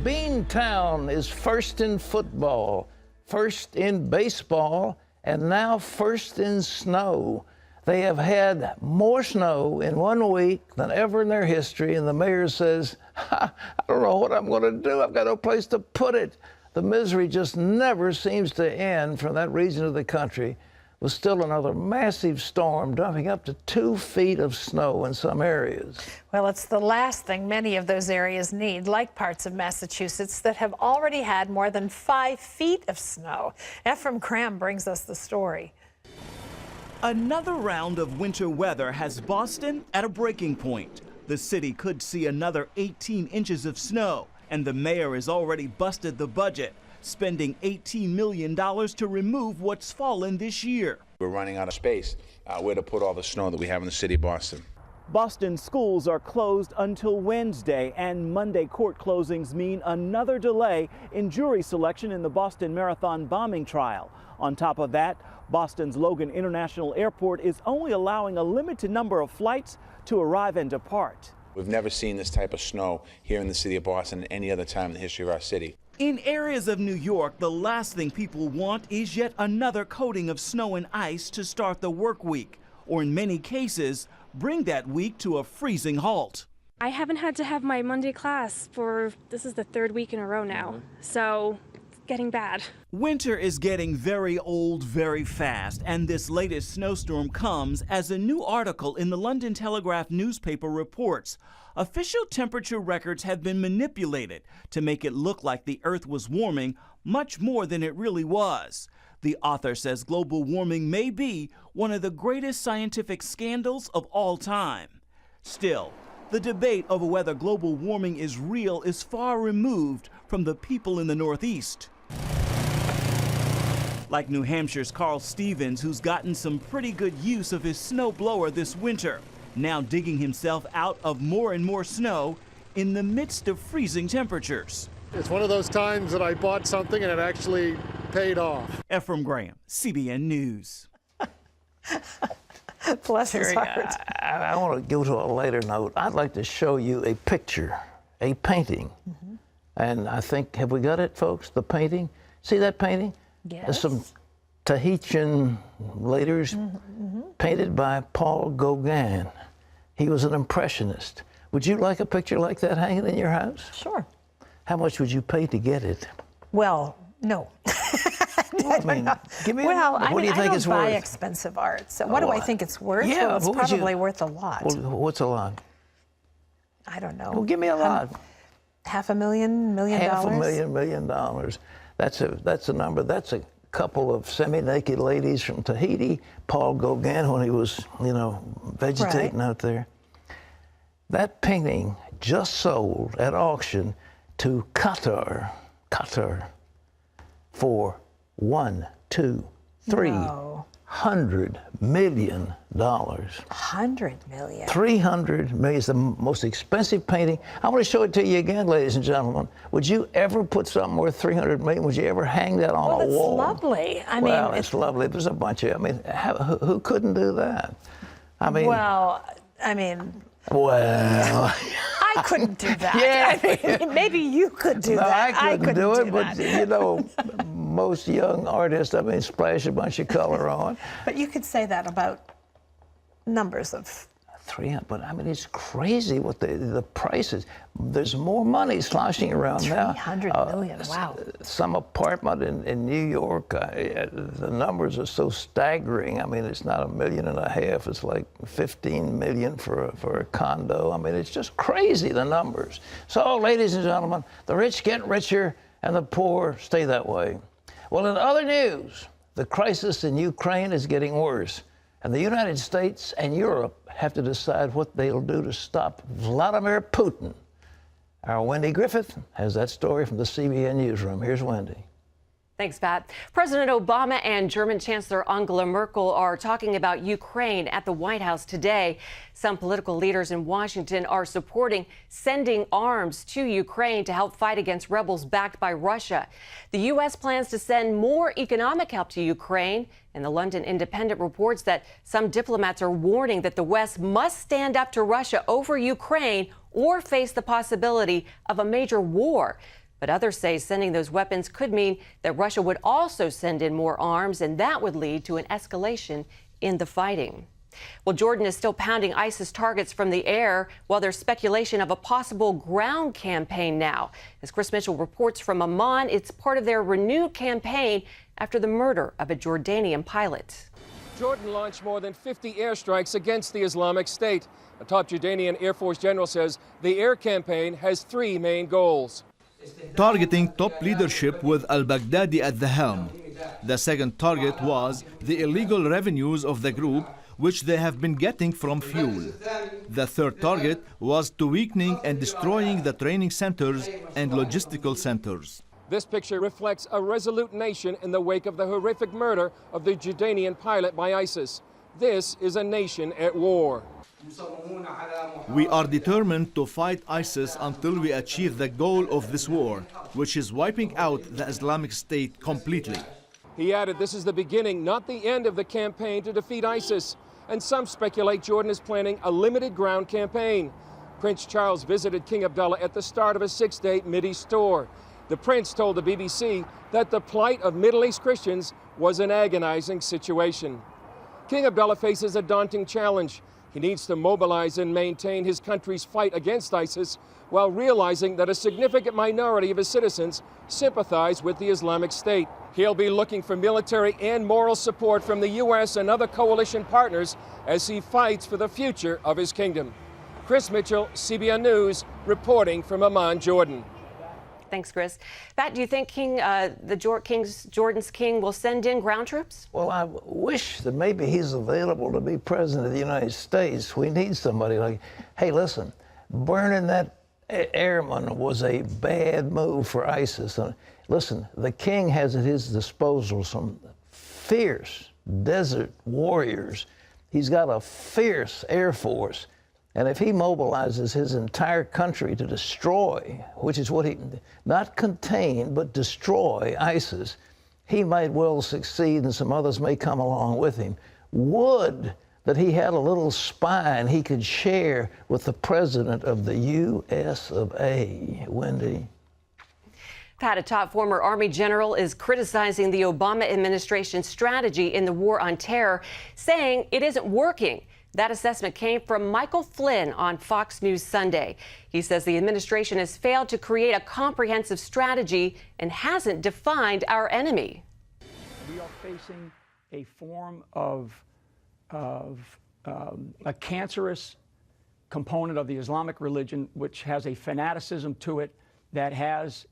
Beantown is first in football, first in baseball, and now first in snow. They have had more snow in 1 week than ever in their history, and the mayor says, I don't know what I'm going to do. I've got no place to put it. The misery just never seems to end from that region of the country, with still another massive storm dumping up to 2 feet of snow in some areas. Well, it's the last thing many of those areas need, like parts of Massachusetts that have already had more than 5 feet of snow. Ephraim Cram brings us the story. Another round of winter weather has Boston at a breaking point. The city could see another 18 inches of snow, and the mayor has already busted the budget, spending $18 million to remove what's fallen this year. We're running out of space where to put all the snow that we have in the city of Boston. Boston schools are closed until Wednesday, and Monday court closings mean another delay in jury selection in the Boston Marathon bombing trial. On top of that, Boston's Logan International Airport is only allowing a limited number of flights to arrive and depart. We've never seen this type of snow here in the city of Boston at any other time in the history of our city. In areas of New York, the last thing people want is yet another coating of snow and ice to start the work week, or in many cases, bring that week to a freezing halt. I haven't had to have my Monday class this is the 3rd week in a row now, so it's getting bad. Winter is getting very old very fast, and this latest snowstorm comes as a new article in the London Telegraph newspaper reports. Official temperature records have been manipulated to make it look like the Earth was warming much more than it really was. The author says global warming may be one of the greatest scientific scandals of all time. Still, the debate over whether global warming is real is far removed from the people in the Northeast. Like New Hampshire's Carl Stevens, who's gotten some pretty good use of his snowblower this winter, now digging himself out of more and more snow in the midst of freezing temperatures. It's one of those times that I bought something and it actually paid off. Ephraim Graham, CBN News. Bless his heart. I want to go to a later note. I'd like to show you a picture, a painting. And I think, have we got it, folks, the painting? See that painting? Yes. There's some Tahitian ladies painted by Paul Gauguin. He was an impressionist. Would you like a picture like that hanging in your house? Sure. How much would you pay to get it? Well, no. Well, I mean, give me what do you think it's worth? I don't buy expensive art, so what do I think it's worth? Yeah, well, it's probably worth a lot. Well, what's a lot? I don't know. Well, give me a lot. $500,000, $1 million? $500,000, $1 million. That's a number. That's a couple of semi-naked ladies from Tahiti. Paul Gauguin, when he was, vegetating out there. That painting just sold at auction to Qatar for $100 million. $100 million. 300 million is the most expensive painting. I want to show it to you again, ladies and gentlemen. Would you ever put something worth 300 million? Would you ever hang that on a wall? Well, it's lovely. Well, it's lovely. There's a bunch of, who couldn't do that? Well, I couldn't do that. Yeah. Maybe you could do that. I couldn't do it, but most young artists, splash a bunch of color on. But you could say that about numbers of 300, but it's crazy what the prices. There's more money sloshing around now. 300 million, wow. Some apartment in New York, the numbers are so staggering. It's not $1.5 million. It's like 15 million for a condo. It's just crazy, the numbers. So, ladies and gentlemen, the rich get richer and the poor stay that way. Well, in other news, the crisis in Ukraine is getting worse. And the United States and Europe have to decide what they'll do to stop Vladimir Putin. Our Wendy Griffith has that story from the CBN newsroom. Here's Wendy. Thanks, Pat. President Obama and German Chancellor Angela Merkel are talking about Ukraine at the White House today. Some political leaders in Washington are supporting sending arms to Ukraine to help fight against rebels backed by Russia. The U.S. plans to send more economic help to Ukraine, and the London Independent reports that some diplomats are warning that the West must stand up to Russia over Ukraine or face the possibility of a major war. But others say sending those weapons could mean that Russia would also send in more arms, and that would lead to an escalation in the fighting. Well, Jordan is still pounding ISIS targets from the air, while there's speculation of a possible ground campaign now. As Chris Mitchell reports from Amman, it's part of their renewed campaign after the murder of a Jordanian pilot. Jordan launched more than 50 airstrikes against the Islamic State. A top Jordanian Air Force general says the air campaign has three main goals. Targeting top leadership with al-Baghdadi at the helm. The second target was the illegal revenues of the group, which they have been getting from fuel. The third target was to weakening and destroying the training centers and logistical centers. This picture reflects a resolute nation in the wake of the horrific murder of the Jordanian pilot by ISIS. This is a nation at war. We are determined to fight ISIS until we achieve the goal of this war, which is wiping out the Islamic State completely. He added this is the beginning, not the end of the campaign to defeat ISIS. And some speculate Jordan is planning a limited ground campaign. Prince Charles visited King Abdullah at the start of a 6-day Mideast tour. The prince told the BBC that the plight of Middle East Christians was an agonizing situation. King Abdullah faces a daunting challenge. He needs to mobilize and maintain his country's fight against ISIS while realizing that a significant minority of his citizens sympathize with the Islamic State. He'll be looking for military and moral support from the U.S. and other coalition partners as he fights for the future of his kingdom. Chris Mitchell, CBN News, reporting from Amman, Jordan. Thanks, Chris. Pat, do you think Jordan's king will send in ground troops? Well, I wish that maybe he's available to be president of the United States. We need somebody like, hey, listen, burning that airman was a bad move for ISIS. Listen, the king has at his disposal some fierce desert warriors. He's got a fierce air force. And if he mobilizes his entire country to destroy, which is what he, not contain, but destroy ISIS, he might well succeed and some others may come along with him. Would that he had a little spine he could share with the president of the U.S. of A. Wendy. Pat, a top former Army general is criticizing the Obama administration's strategy in the war on terror, saying it isn't working. That assessment came from Michael Flynn on Fox News Sunday. He says the administration has failed to create a comprehensive strategy and hasn't defined our enemy. We are facing a form of a cancerous component of the Islamic religion, which has a fanaticism to it that has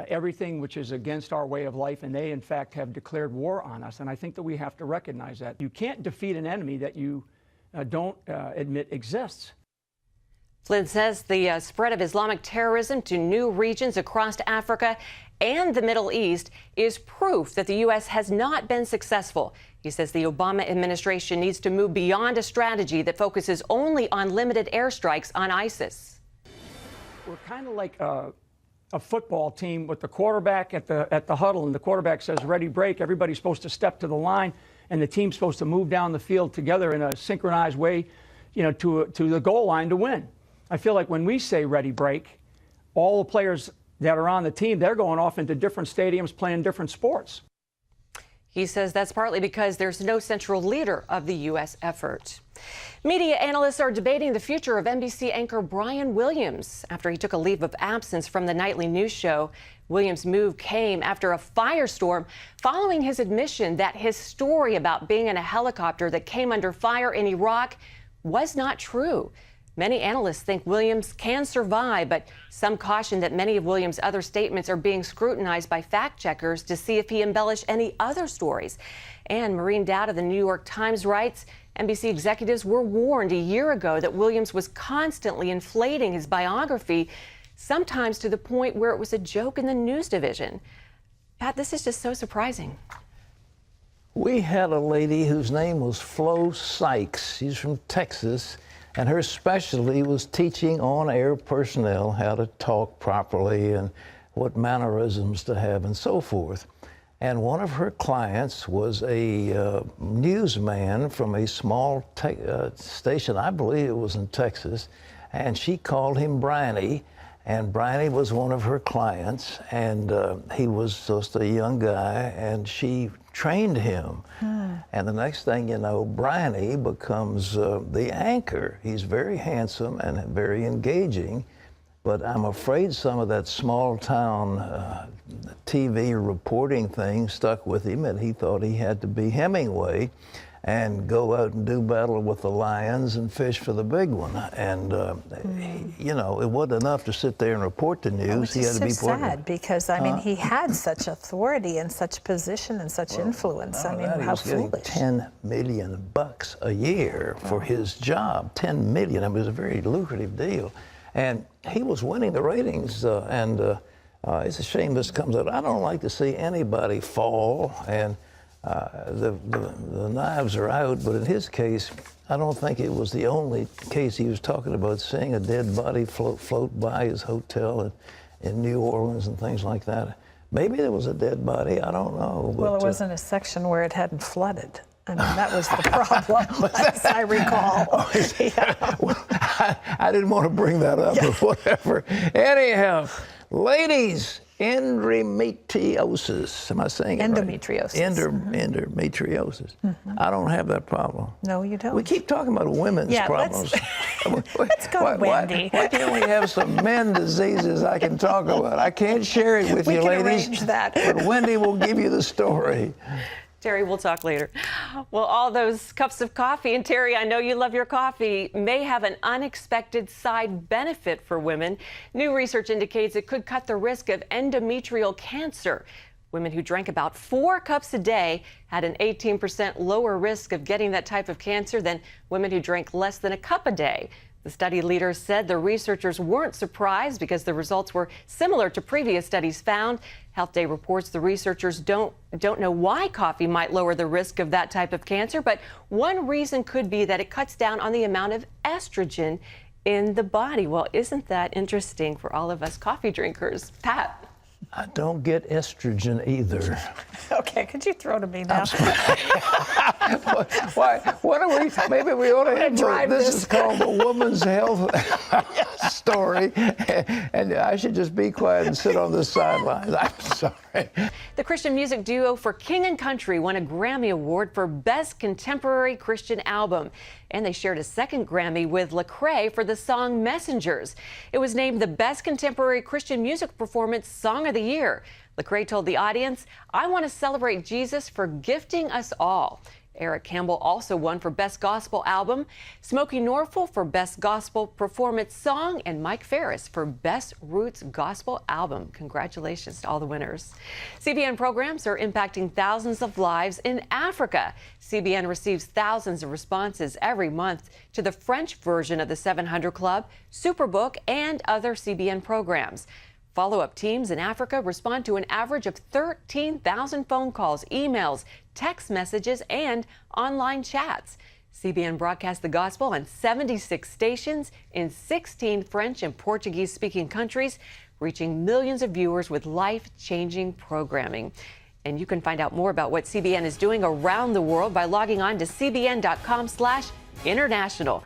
everything which is against our way of life, and they, in fact, have declared war on us. And I think that we have to recognize that. You can't defeat an enemy that you don't admit exists. Flynn says the spread of Islamic terrorism to new regions across Africa and the Middle East is proof that the U.S. has not been successful. He says the Obama administration needs to move beyond a strategy that focuses only on limited airstrikes on ISIS. We're kind of like a football team with the quarterback at the huddle, and the quarterback says, ready, break. Everybody's supposed to step to the line, and the team's supposed to move down the field together in a synchronized way, you know, to the goal line to win. I feel like when we say ready, break, all the players that are on the team, they're going off into different stadiums playing different sports. He says that's partly because there's no central leader of the U.S. effort. Media analysts are debating the future of NBC anchor Brian Williams after he took a leave of absence from the nightly news show. Williams' move came after a firestorm following his admission that his story about being in a helicopter that came under fire in Iraq was not true. Many analysts think Williams can survive, but some caution that many of Williams' other statements are being scrutinized by fact checkers to see if he embellished any other stories. And Maureen Dowd of the New York Times writes, NBC executives were warned a year ago that Williams was constantly inflating his biography, sometimes to the point where it was a joke in the news division. Pat, this is just so surprising. We had a lady whose name was Flo Sykes. She's from Texas. And her specialty was teaching on-air personnel how to talk properly and what mannerisms to have and so forth. And one of her clients was a newsman from a small station, I believe it was in Texas, and she called him Briny. And Bryony was one of her clients, and he was just a young guy, and she trained him. And the next thing you know, Bryony becomes the anchor. He's very handsome and very engaging, but I'm afraid some of that small town TV reporting thing stuck with him, and he thought he had to be Hemingway and go out and do battle with the lions and fish for the big one. And, you know, it wasn't enough to sit there and report the news. He had to be so sad because, I mean, he had such authority and such position and such influence. I mean, how foolish. $10 million a year for his job. $10 million. I mean, it was a very lucrative deal. And he was winning the ratings, it's a shame this comes out. I don't like to see anybody fall, and the knives are out, but in his case, I don't think it was the only case. He was talking about seeing a dead body float by his hotel in New Orleans and things like that. Maybe there was a dead body, I don't know. Well, it was in a section where it hadn't flooded. I mean, that was the problem, as I recall. Yeah. Well, I didn't want to bring that up, but whatever. Anyhow, ladies, endometriosis. Am I saying it Endometriosis. Right? Endometriosis. I don't have that problem. No, you don't. We keep talking about women's problems. Let's go, Wendy. Why can't we have some men diseases I can talk about? I can't share it with you, ladies. We can arrange that. But Wendy will give you the story. Terry, we'll talk later. Well, all those cups of coffee, and Terry, I know you love your coffee, may have an unexpected side benefit for women. New research indicates it could cut the risk of endometrial cancer. Women who drank about 4 cups a day had an 18% lower risk of getting that type of cancer than women who drank less than a cup a day. The study leaders said the researchers weren't surprised because the results were similar to previous studies found. Health Day reports the researchers don't know why coffee might lower the risk of that type of cancer, but one reason could be that it cuts down on the amount of estrogen in the body. Well, isn't that interesting for all of us coffee drinkers? Pat? I don't get estrogen either. Okay, could you throw to me now? Why? What are we? Maybe we ought to have this is called the woman's health story, and I should just be quiet and sit on the sidelines. I'm sorry. The Christian music duo for King and Country won a Grammy Award for Best Contemporary Christian Album. And they shared a second Grammy with Lecrae for the song Messengers. It was named the Best Contemporary Christian Music Performance Song of the Year. Lecrae told the audience, "I want to celebrate Jesus for gifting us all." Eric Campbell also won for Best Gospel Album, Smokey Norfolk for Best Gospel Performance Song, and Mike Ferris for Best Roots Gospel Album. Congratulations to all the winners. CBN programs are impacting thousands of lives in Africa. CBN receives thousands of responses every month to the French version of the 700 Club, Superbook, and other CBN programs. Follow-up teams in Africa respond to an average of 13,000 phone calls, emails, text messages, and online chats. CBN broadcasts the gospel on 76 stations in 16 French and Portuguese-speaking countries, reaching millions of viewers with life-changing programming. And you can find out more about what CBN is doing around the world by logging on to cbn.com/international.